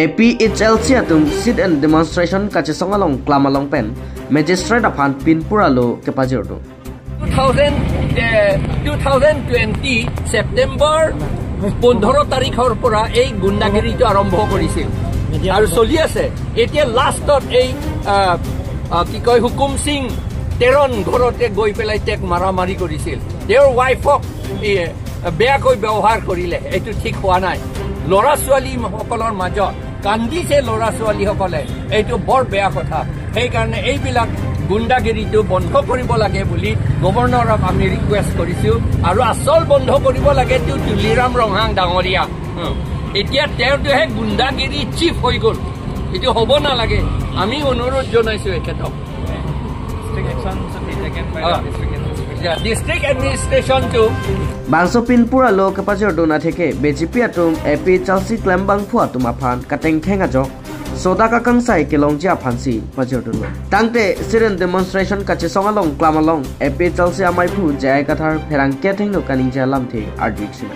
APHLC atung sit and demonstration kache songalong klamalong pen magistrate aphan pinpura lo kepajordo 2020 September 15 তাৰিখৰ পৰা এই গুণ্ডাগিৰিটো আৰম্ভ কৰিছিল আৰু চলি আছে এতিয়া লাষ্টত এই কি কয় হুকুম সিং তেৰণ ঘৰতে গৈ পেলাই তেক মাৰামাৰি কৰিছিল তেওঁৰ ওয়াইফক বেয়াকৈ ব্যৱহাৰ কৰিলে এইটো ঠিক হোৱা নাই লৰা ছোৱালী সকলৰ মাজত কান্দিছে লৰা ছোৱালী সকলে এইটো বৰ বেয়া কথা সেই কাৰণে এইবিলাক গুণ্ডাগিৰিটো বন্ধ কৰিব লাগে বুলি গভৰ্ণৰক আমি ৰিকুৱেষ্ট কৰিছো আৰু আসল বন্ধ কৰিব লাগে তুলিৰাম ৰংহাং ডাঙৰীয়া এতিয়া তেওঁটোহে গুণ্ডাগিৰি চিফ হৈ গ'ল এইটো হ'ব নালাগে আমি অনুৰোধ জনাইছো এখেতক district administration to bangso pinpura lo kepajordo na theke BJP atung APHLC klembang phu atum aphan kateng khenga jok soda ka kangsai kelongji aphansi pajordo tangte student demonstration kache songalong klamalong APHLC amai phu jai kathar pherang ke theng no kaning ja lam the ardiksi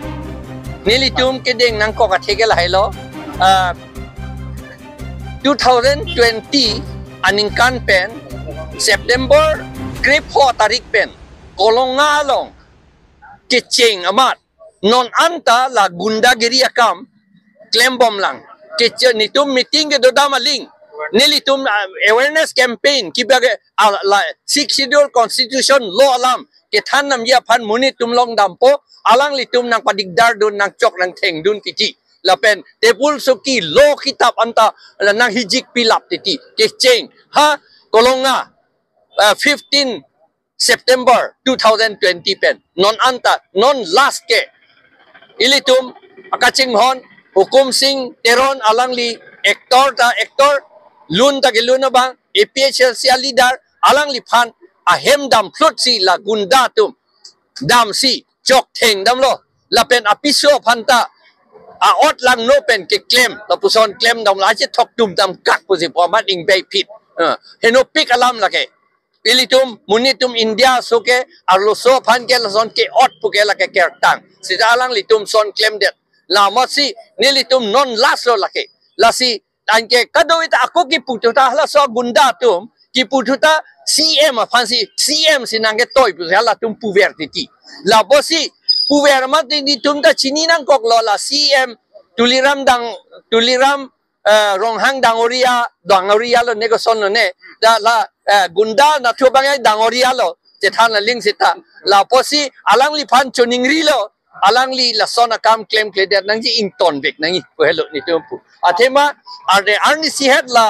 nilitum ke deng nang ko ka thegel hailo 2020 aning kan pen September grip ho tarik pen kolonga long kecing amat non anta la gundagiri akam klembom lang kecing nitum meeting ke dodama ling nilitum awareness campaign kibage la six schedule constitution law alam ke thanam ya phan munitum long dampo alang litum nang padigdar dun nang chok nang theng dun kiti lapen tebul suki law kitab anta nang hijik pilap titi kecing ha kolonga 15 September 2020 pen non anta non last ke ilitum akaching hon hukum sing teron alangli actor lun ta geluna bang APHLC leader alangli phan ahem dam plut si la gunda tum dam si chok theng dam lo la pen apiso phanta a ot lang no pen ke claim la puson claim dam la che thok tum dam kak pusi pomat ing bay pit heno pik alam la ke ilitum munitum India soke arlo so phan ke lason ke ot puke la ke kertang sida alang litum son claim det la mosi nilitum non last lo lake lasi anke kadoita ako ki pututa la so gunda tum ki pututa CM fansi CM sinange toy pu la tum puvertiti la bosi puverma ni tum ta chininang kok lo la CM tuliram ronghang dangoria lo negoson lo ne da la gunda na thubangai dangoria lo je than la ling sita la posi alangli phan choningri lo alangli la sona kam claim kleder nangji ington bek nangi ko hello ni tumpu athema arde arni sihat la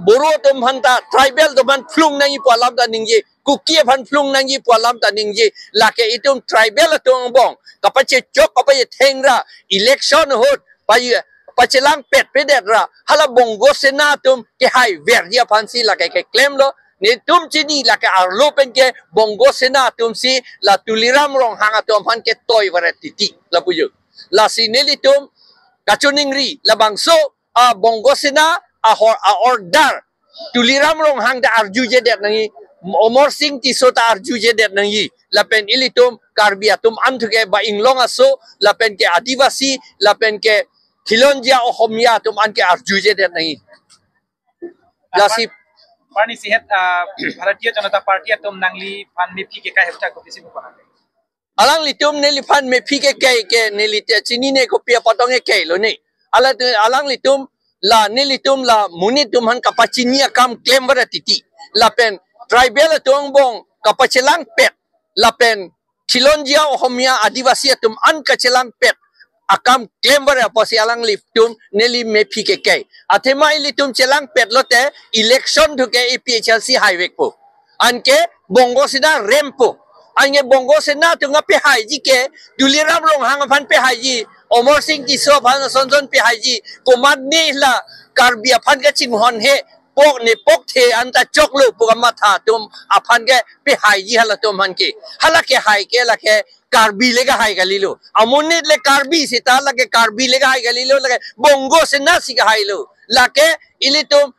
boro tum hanta tribal doman flung nangi palam ta ningji kukia phan flung nangi palam ta ningji la ke itum tribal tung bong kapache chok kapache thengra election hot pai pachelang pet pedet ra hala bongo senatum ke hai verdia phansi la ke claim lo ni tum chini la ke arlo pen ke bongo senatum si la tuliram rong hanga tum phan ke toy varetiti la puju la sineli tum kachuningri la bangso a bongo sena a order tuliram rong hang da arjuje det nangi omor sing ti sota arjuje det nangi la pen ilitum karbiatum anthuke ba inglong aso la pen ke adivasi la pen ke Khilonjia Ohomia tum anke arjuje det nahi lasi pani sihat Bharatiya Janata Party tum nangli fan mepi ke ka hefta ko bisi bana alang litum neli fan mepi ke neli chini ne ko pia patonge ke lo ne alang litum la nelitum la munitum han kapachinia kam claim varatiti la pen tribal tung bong kapachelang pet la pen Khilonjia Ohomia adivasi tum an kachelang pet akam claim bara posi alang liftum neli mepi ke athema ilitum chelang petlote election thuke APHLC highway po anke bongo sina rempo ange bongo sina tunga pe haiji ke duliram rong hang phan pe haiji omor sing ki so phan sonjon pe haiji komad ni la karbia phan ke chinghon he pok ne pok the anta choklu pugama tha tum aphan ke pe haiji hala tum han ke hala ke hai ke la ke karbi lega hai galilo amunit le karbi sita lage karbi lega hai galilo lage bongo se nasi ga hailo lake ilitum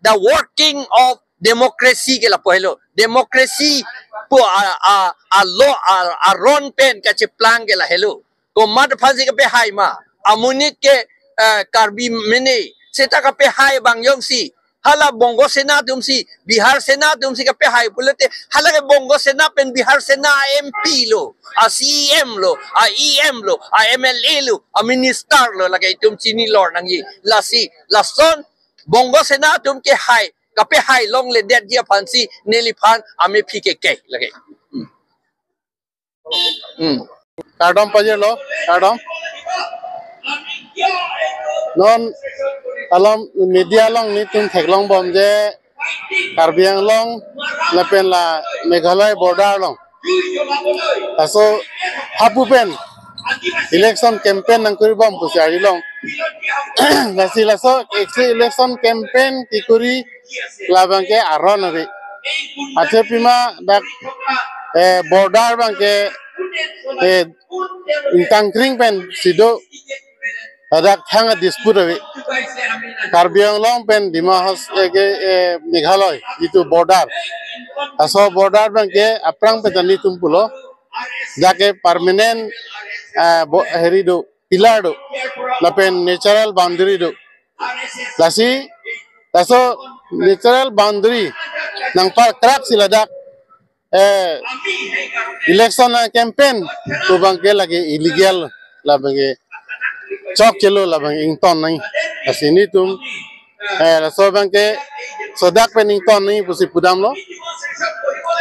the working of democracy ke la pohelo democracy po a law a ron pen ka che plan ke la hello ko mad phaji ke pe hai ma amunit ke Karbi mini seta kape hai bang yong si hala bongo sena tum si Bihar sena tum si kape hai pulete hala ke bongo sena pen Bihar sena MP lo a CM lo a EM lo a MLA lo a minister lo lagay tum chini lor nangi lasi lason bongo sena tum ke hai kape hai long le det dia pansi neliphan ame PKK lagay Kadam pajelo kadam non alam media long ni tum theklong bom je Karbi Anglong lepen la Meghalaya border long aso hapu pen election campaign nang kuri bom pusiari long lasi laso election campaign kikuri labang ke aron ri ache pima dak border bang ke tangkring pen sido ada hanga dispute ri Karbi Anglong pen dimahas ke Meghalaya itu border aso border bang ke aprang petani tumpulo jake permanent heri do pillar do lapen natural boundary do lasi aso natural boundary nang par crack siladak election campaign to bangke lagi illegal la bangke chok chelo la bang ington nai asini tum so bangke sodak pen ington nai pusi pudam lo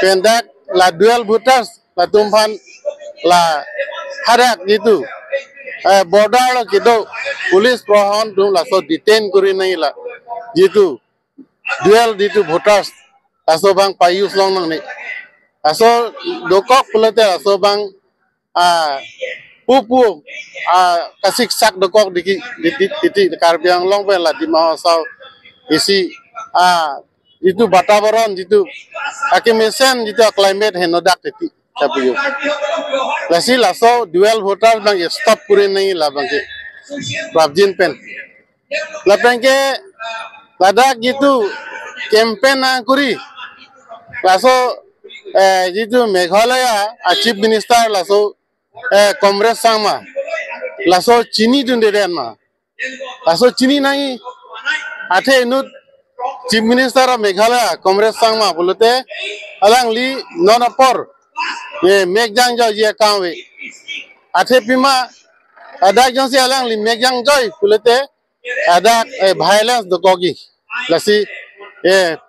pendak la dual voters la tumpan la harak gitu border lo gitu police prohon tum la so detain kuri nai la gitu dual gitu voters aso bang payus long nang ni aso dokok pelate aso bang pupu kasik sak dokok di Karbi Anglong pen la di mahasau isi itu batabaran itu akimesen itu climate henodak titi tapi lasi laso dual voters bang stop kuri nai la bang ke Prabjin pen la bangke ladak gitu campaign kuri laso gitu Meghalaya chief minister laso Congress sama laso chini dunderen ma laso chini nai athe nut chief minister of Meghalaya Congress sama bolute alang li nonapor megjang jo ye kawe athe pima ada jong si alang li megjang joy bolute ada violence do kogi lasi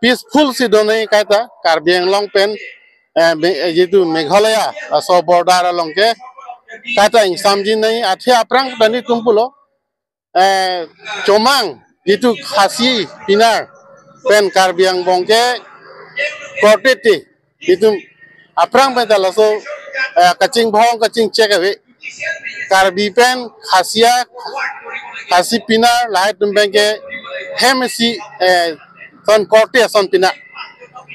peaceful si donai kata Karbi Anglong pen gitu Meghalaya aso border along ke kata ing samjin nai athe aprang tani tumpulo comang gitu khasi pinar pen Karbi Anglong ke korteti itu aprang pen talaso kacing bhong kacing cekawe Karbi pen khasi pinar lahai tumben ke hemsi son korte son pinar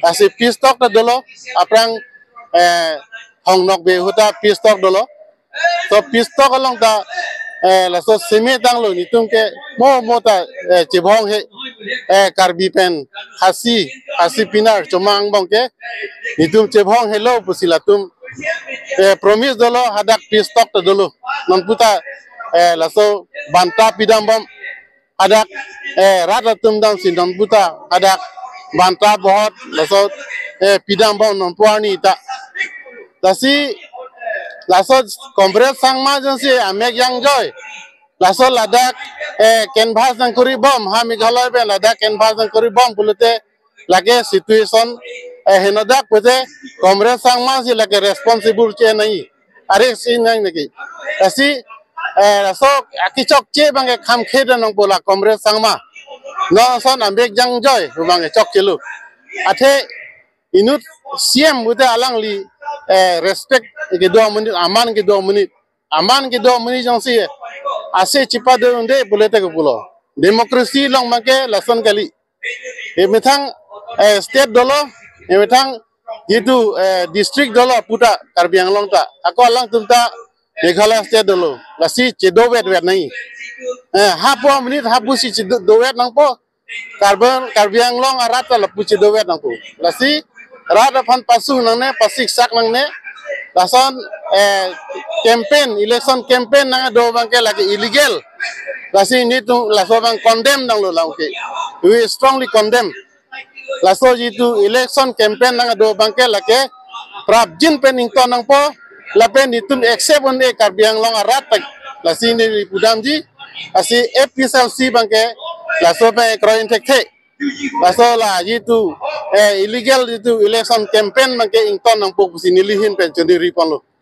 asi pistok ta dolo aprang hongnok be huta pistok dolo so pistok along ta la so seme tang lo nitung ke mo ta chibong he Karbi pen khasi pinar chomang bong ke nitung chibong hello pusilatum promise dolo hadak pistok ta dolo non puta la so banta pidam bom hadak ratatum dam sin non puta hadak banta bahut laso pidam bom non puani ta lasi laso Congress sangma jansi amek yang joy laso ladak canvas nang kuri bom ha Meghalaya be ladak canvas nang kuri bom pulute lage situation henodak pute Congress sangma si lage responsible che nai are sin nang nagi lasi laso akichok che bange kham kheda nang bola Congress sangma no son ambek jang joy bange chok kelu athe inut CM pute alang li respect ke 2 menit aman ke 2 menit jang si ase cipa de unde bolete ke pulo demokrasi long make lason kali methang state dolo methang itu district dolo puta Karbi Anglong ta ako alang tumta Meghalaya state dolo lasi cedowet wet nai hapo menit hapu si cedowet nang po Karbi Anglong arata lapu cedowet nang po lasi rada pan pasu nang ne pasik sak nang ne lason campaign election campaign nang do bangke lagi illegal Lasi ini tu laso bang condemn dang lo lang ke. We strongly condemn. Laso itu election campaign nang do bangke lake prap jin pening to nang po lapen itu accept on Karbiang long arat lasi ini pudamji asi FPSLC bangke laso pe kroin tekte laso la itu illegal itu election campaign bangke ington nang po sini lihin pen jadi ripon lo.